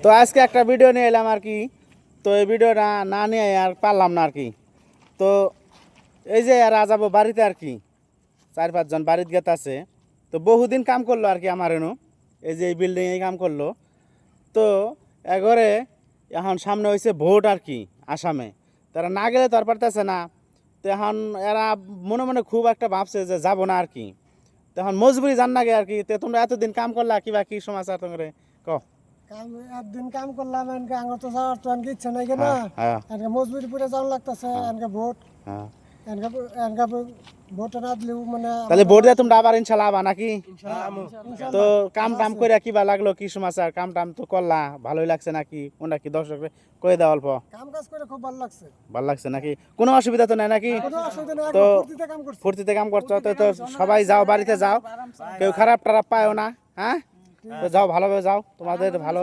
তো আজকে একটা ভিডিও নিয়ে এলাম আর কি। তো এই ভিডিওটা না নিয়ে আর পারলাম না আর কি। তো এই যে এরা যাবো বাড়িতে আর কি, 4-5 জন বাড়িতে গেতে আছে। তো বহুদিন কাম করলো আর কি আমার এনু, এই যে এই বিল্ডিংয়ে কাম করলো। তো এগরে এখন সামনে হয়েছে ভোট আর কি আসামে, তারা না গেলে তো আর পারতেছে না। তো এখন এরা মনে মনে খুব একটা ভাবছে যে যাবো না আর কি। তো এখন মজবুরি জান নাগে আর কি। তো তোমরা এতদিন কাম করলা কিবা কি সমাচার তোমার কহ। কাম একদিন কাম করলাম এনকে আঙ্গ তো যাওয়ার তো এনকে ইচ্ছা নাই কেনা হ্যাঁ হ্যাঁ এনকে মজবুরি পুরে যাওয়ার লাগতেছে এনকে ভোট হ্যাঁ। এনকে এনকে ভোট না দিলেও মানে তাহলে ভোট দিয়ে তোমরা আবার ইনশাল্লাহ আবা নাকি? ইনশাল্লাহ তো কাম টাম করে কিবা লাগলো কি সমাচার? কাম টাম তো করলা, ভালোই লাগছে নাকি? কোনটা কি দর্শক কয়ে দাও অল্প। কাম কাজ করে খুব ভালো লাগছে, ভালো লাগছে নাকি? কোনো অসুবিধা তো নাই নাকি? কোনো অসুবিধা নেই, তো একদম ফুর্তিতে কাম করছি। ফুর্তিতে কাম করছো তো? তো সবাই যাও, বাড়িতে যাও, কেউ খারাপ টারাপ পায়ও না। হ্যাঁ, তো যাও, ভালোভাবে যাও, তোমাদের ভালো।